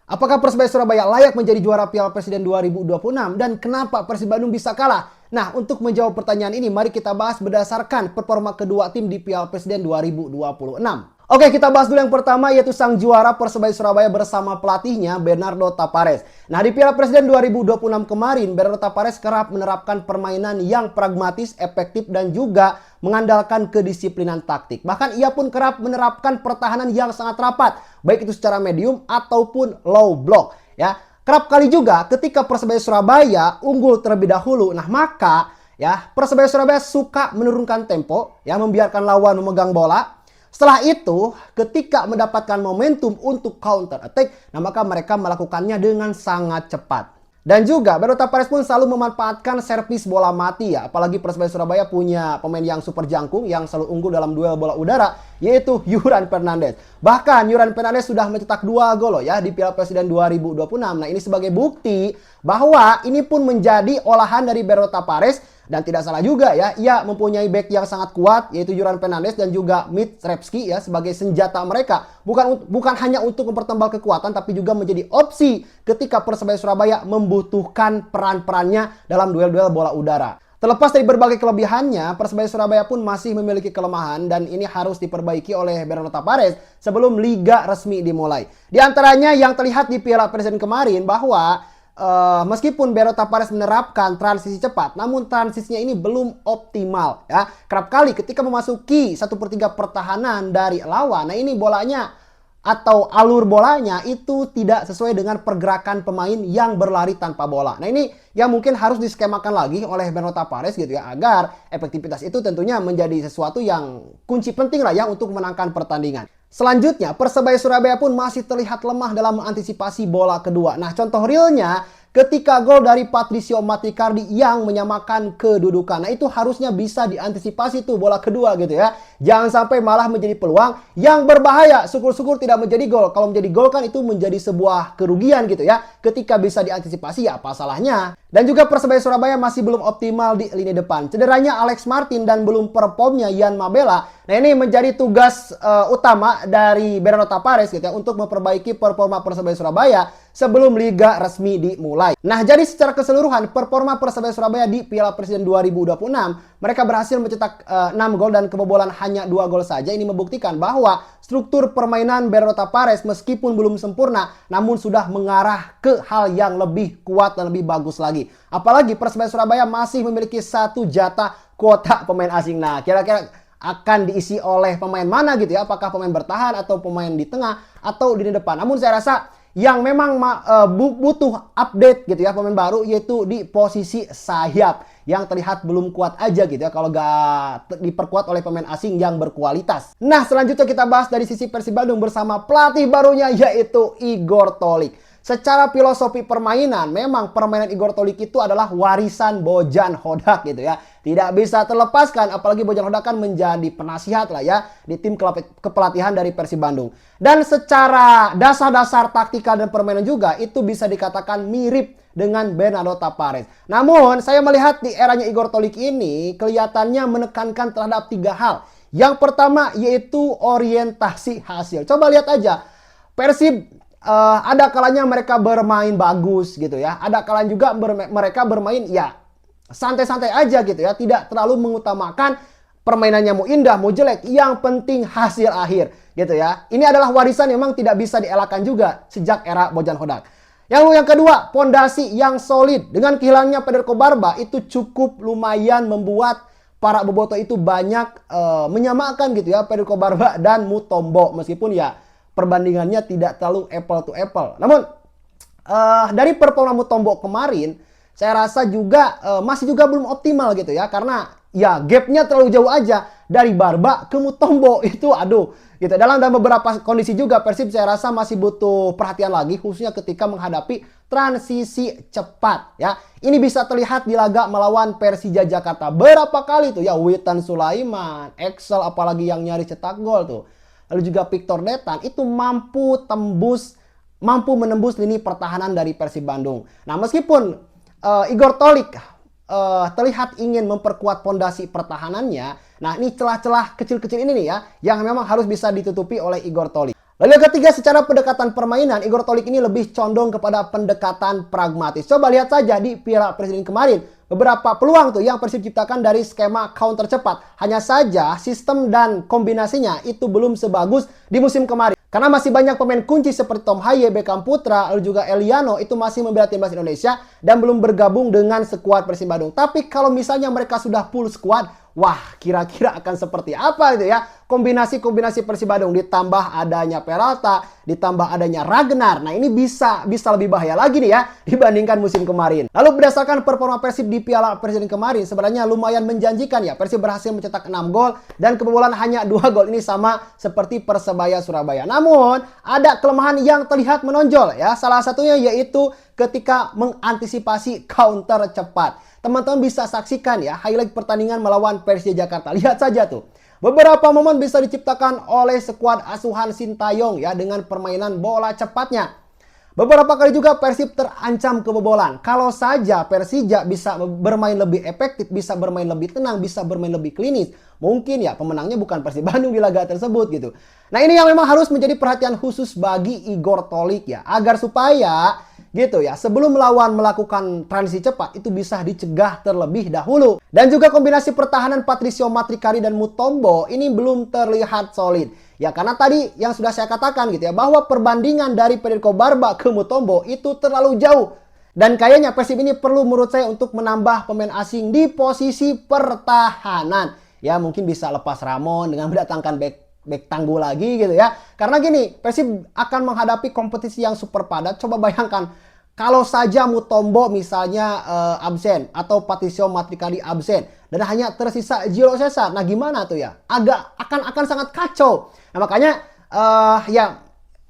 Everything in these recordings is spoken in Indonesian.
Apakah Persebaya Surabaya layak menjadi juara Piala Presiden 2026 dan kenapa Persib Bandung bisa kalah? Nah, untuk menjawab pertanyaan ini mari kita bahas berdasarkan performa kedua tim di Piala Presiden 2026. Oke, kita bahas dulu yang pertama yaitu sang juara Persebaya Surabaya bersama pelatihnya Bernardo Tapares. Nah, di Piala Presiden 2026 kemarin, Bernardo Tapares kerap menerapkan permainan yang pragmatis, efektif, dan juga mengandalkan kedisiplinan taktik. Bahkan ia pun kerap menerapkan pertahanan yang sangat rapat, baik itu secara medium ataupun low block. Ya, kerap kali juga ketika Persebaya Surabaya unggul terlebih dahulu, nah maka ya Persebaya Surabaya suka menurunkan tempo, ya membiarkan lawan memegang bola. Setelah itu, ketika mendapatkan momentum untuk counter attack, nah maka mereka melakukannya dengan sangat cepat. Dan juga Bernardo Tapares pun selalu memanfaatkan servis bola mati ya. Apalagi Persebaya Surabaya punya pemain yang super jangkung yang selalu unggul dalam duel bola udara, yaitu Yuran Fernandes. Bahkan Yuran Fernandes sudah mencetak 2 gol loh ya di Piala Presiden 2026. Nah, ini sebagai bukti bahwa ini pun menjadi olahan dari Bernardo Tapares. Dan tidak salah juga ya, ia mempunyai back yang sangat kuat yaitu Yuran Fernandes dan juga Mitrevski ya sebagai senjata mereka. Bukan hanya untuk mempertambal kekuatan tapi juga menjadi opsi ketika Persebaya Surabaya membutuhkan peran-perannya dalam duel-duel bola udara. Terlepas dari berbagai kelebihannya, Persebaya Surabaya pun masih memiliki kelemahan dan ini harus diperbaiki oleh Bernardo Tapares sebelum liga resmi dimulai. Di antaranya yang terlihat di Piala Presiden kemarin bahwa meskipun Bernardo Tapares menerapkan transisi cepat, namun transisinya ini belum optimal ya. Kerap kali ketika memasuki 1/3 pertahanan dari lawan, nah ini bolanya atau alur bolanya itu tidak sesuai dengan pergerakan pemain yang berlari tanpa bola. Nah ini yang mungkin harus diskemakan lagi oleh Bernardo Tapares gitu ya, agar efektivitas itu tentunya menjadi sesuatu yang kunci penting lah ya untuk memenangkan pertandingan. Selanjutnya, Persebaya Surabaya pun masih terlihat lemah dalam mengantisipasi bola kedua. Nah, contoh realnya ketika gol dari Patricio Maticardi yang menyamakan kedudukan. Nah, itu harusnya bisa diantisipasi tuh bola kedua gitu ya. Jangan sampai malah menjadi peluang yang berbahaya. Syukur-syukur tidak menjadi gol. Kalau menjadi gol kan itu menjadi sebuah kerugian gitu ya. Ketika bisa diantisipasi ya apa salahnya. Dan juga Persebaya Surabaya masih belum optimal di lini depan. Cederanya Alex Martin dan belum performnya Yan Mabela. Nah ini menjadi tugas utama dari Bernardo Tapares gitu ya untuk memperbaiki performa Persebaya Surabaya sebelum liga resmi dimulai. Nah jadi secara keseluruhan performa Persebaya Surabaya di Piala Presiden 2026 mereka berhasil mencetak 6 gol dan kebobolan hanya 2 gol saja. Ini membuktikan bahwa struktur permainan Bernardo Tapares meskipun belum sempurna namun sudah mengarah ke hal yang lebih kuat dan lebih bagus lagi. Apalagi Persebaya Surabaya masih memiliki 1 jatah kuota pemain asing. Nah kira-kira akan diisi oleh pemain mana gitu ya, apakah pemain bertahan atau pemain di tengah atau di depan. Namun saya rasa yang memang butuh update gitu ya pemain baru yaitu di posisi sayap yang terlihat belum kuat aja gitu ya kalau gak diperkuat oleh pemain asing yang berkualitas. Nah selanjutnya kita bahas dari sisi Persib Bandung bersama pelatih barunya yaitu Igor Tolik. Secara filosofi permainan, memang permainan Igor Tolik itu adalah warisan Bojan Hodak gitu ya. Tidak bisa terlepaskan, apalagi Bojan Hodak kan menjadi penasihat lah ya di tim kepelatihan dari Persib Bandung. Dan secara dasar-dasar taktikal dan permainan juga itu bisa dikatakan mirip dengan Bernardo Tapares. Namun saya melihat di eranya Igor Tolik ini kelihatannya menekankan terhadap 3 hal. Yang pertama yaitu orientasi hasil. Coba lihat aja, Persib ada kalanya mereka bermain bagus gitu ya. Ada kalanya juga mereka bermain ya santai-santai aja gitu ya. Tidak terlalu mengutamakan permainannya mau indah, mau jelek. Yang penting hasil akhir gitu ya. Ini adalah warisan yang memang tidak bisa dielakkan juga sejak era Bojan Hodak. Yang kedua, pondasi yang solid. Dengan kehilangnya Federico Barba itu cukup lumayan membuat para bobotoh itu banyak menyamakan gitu ya Federico Barba dan Mutombo. Meskipun ya perbandingannya tidak terlalu apple to apple. Namun dari performa Mutombo kemarin saya rasa juga masih juga belum optimal gitu ya. Karena ya gapnya terlalu jauh aja dari Barba ke Mutombo itu aduh gitu. Dalam beberapa kondisi juga Persib saya rasa masih butuh perhatian lagi khususnya ketika menghadapi transisi cepat ya. Ini bisa terlihat di laga melawan Persija Jakarta. Berapa kali tuh ya Witan Sulaiman, Excel apalagi yang nyaris cetak gol tuh. Lalu juga Victor Detan itu mampu menembus lini pertahanan dari Persib Bandung. Nah meskipun Igor Tolik terlihat ingin memperkuat pondasi pertahanannya, nah ini celah-celah kecil-kecil ini nih ya yang memang harus bisa ditutupi oleh Igor Tolik. Lalu yang ketiga, secara pendekatan permainan, Igor Tolik ini lebih condong kepada pendekatan pragmatis. Coba lihat saja di Piala Presiden kemarin, beberapa peluang tuh yang Persib ciptakan dari skema counter cepat. Hanya saja sistem dan kombinasinya itu belum sebagus di musim kemarin. Karena masih banyak pemain kunci seperti Tom Haye, Beckham Putra, lalu juga Eliano itu masih membela timnas Indonesia dan belum bergabung dengan skuad Persib Bandung. Tapi kalau misalnya mereka sudah full squad, wah, kira-kira akan seperti apa itu ya? Kombinasi-kombinasi Persib Bandung ditambah adanya Peralta, ditambah adanya Ragnar. Nah, ini bisa lebih bahaya lagi nih ya dibandingkan musim kemarin. Lalu berdasarkan performa Persib di Piala Presiden kemarin, sebenarnya lumayan menjanjikan ya. Persib berhasil mencetak 6 gol dan kebobolan hanya 2 gol. Ini sama seperti Persebaya Surabaya. Namun, ada kelemahan yang terlihat menonjol ya. Salah satunya yaitu ketika mengantisipasi counter cepat. Teman-teman bisa saksikan ya highlight pertandingan melawan Persija Jakarta. Lihat saja tuh. Beberapa momen bisa diciptakan oleh skuad asuhan Sintayong ya dengan permainan bola cepatnya. Beberapa kali juga Persib terancam kebobolan. Kalau saja Persija bisa bermain lebih efektif, bisa bermain lebih tenang, bisa bermain lebih klinis, mungkin ya pemenangnya bukan Persib Bandung di laga tersebut gitu. Nah, ini yang memang harus menjadi perhatian khusus bagi Igor Tolik ya, agar supaya gitu ya, sebelum melawan melakukan transisi cepat itu bisa dicegah terlebih dahulu. Dan juga kombinasi pertahanan Patricio Matrikari dan Mutombo ini belum terlihat solid. Ya, karena tadi yang sudah saya katakan gitu ya, bahwa perbandingan dari Federico Barba ke Mutombo itu terlalu jauh. Dan kayaknya Persib ini perlu menurut saya untuk menambah pemain asing di posisi pertahanan. Ya, mungkin bisa lepas Ramon dengan mendatangkan back tangguh lagi gitu ya. Karena gini, Persib akan menghadapi kompetisi yang super padat. Coba bayangkan kalau saja Mutombo misalnya absen atau Patricio Matrikari absen dan hanya tersisa Giro Cesar. Nah, gimana tuh ya? Akan sangat kacau. Nah, makanya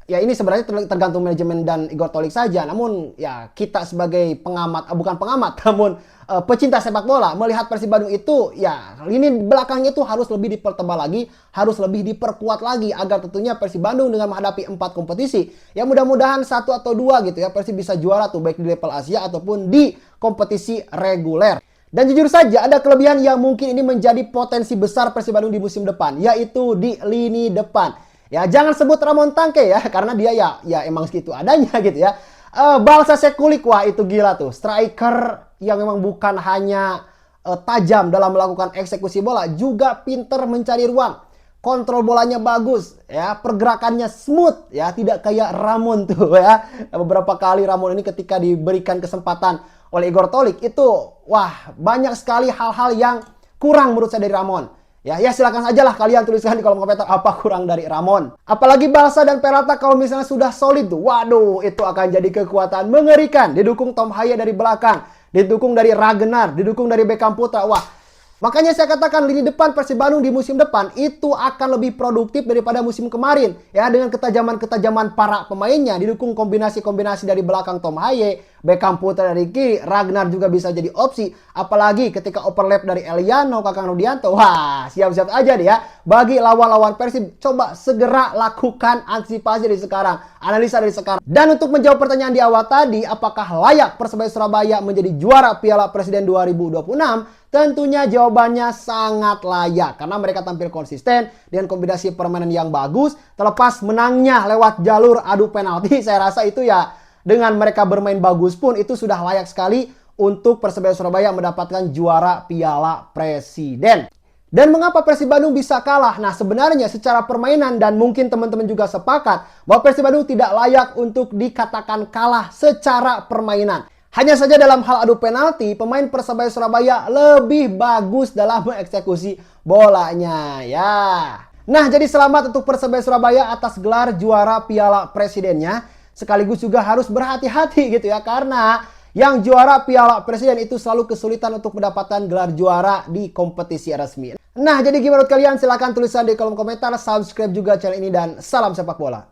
ya ini sebenarnya tergantung manajemen dan Igor Tolik saja. Namun ya kita sebagai pengamat, bukan pengamat, namun pecinta sepak bola melihat Persib Bandung itu ya lini belakangnya itu harus lebih dipertebal lagi, harus lebih diperkuat lagi agar tentunya Persib Bandung dengan menghadapi 4 kompetisi ya mudah-mudahan 1 atau 2 gitu ya Persib bisa juara tuh baik di level Asia ataupun di kompetisi reguler. Dan jujur saja ada kelebihan yang mungkin ini menjadi potensi besar Persib Bandung di musim depan, yaitu di lini depan. Ya, jangan sebut Ramon Tangke ya, karena dia ya emang segitu adanya gitu ya. Balsa Sekulik, wah itu gila tuh. Striker yang memang bukan hanya tajam dalam melakukan eksekusi bola, juga pinter mencari ruang. Kontrol bolanya bagus ya, pergerakannya smooth ya, tidak kayak Ramon tuh ya. Beberapa kali Ramon ini ketika diberikan kesempatan oleh Igor Tolik itu wah banyak sekali hal-hal yang kurang menurut saya dari Ramon. Ya silakan saja lah kalian tuliskan di kolom komentar apa kurang dari Ramon. Apalagi Balsa dan Peralta kalau misalnya sudah solid tuh, waduh itu akan jadi kekuatan mengerikan. Didukung Tom Haye dari belakang, didukung dari Ragnar, didukung dari Beckham Putra. Wah, makanya saya katakan lini depan Persib Bandung di musim depan itu akan lebih produktif daripada musim kemarin. Ya, dengan ketajaman-ketajaman para pemainnya, didukung kombinasi-kombinasi dari belakang Tom Haye, Beckham Putra dari kiri, Ragnar juga bisa jadi opsi. Apalagi ketika overlap dari Eliano, Kakang Rudianto. Wah, siap-siap aja nih ya. Bagi lawan-lawan Persib, coba segera lakukan antisipasi dari sekarang. Analisa dari sekarang. Dan untuk menjawab pertanyaan di awal tadi, apakah layak Persebaya Surabaya menjadi juara Piala Presiden 2026? Tentunya jawabannya sangat layak. Karena mereka tampil konsisten dengan kombinasi permainan yang bagus. Terlepas menangnya lewat jalur adu penalti, saya rasa itu ya dengan mereka bermain bagus pun itu sudah layak sekali untuk Persebaya Surabaya mendapatkan juara Piala Presiden. Dan mengapa Persib Bandung bisa kalah? Nah, sebenarnya secara permainan dan mungkin teman-teman juga sepakat bahwa Persib Bandung tidak layak untuk dikatakan kalah secara permainan. Hanya saja dalam hal adu penalti, pemain Persebaya Surabaya lebih bagus dalam mengeksekusi bolanya ya. Nah, jadi selamat untuk Persebaya Surabaya atas gelar juara Piala Presidennya. Sekaligus juga harus berhati-hati gitu ya, karena yang juara Piala Presiden itu selalu kesulitan untuk mendapatkan gelar juara di kompetisi resmi. Nah, jadi gimana menurut kalian? Silahkan tuliskan di kolom komentar, subscribe juga channel ini, dan salam sepak bola.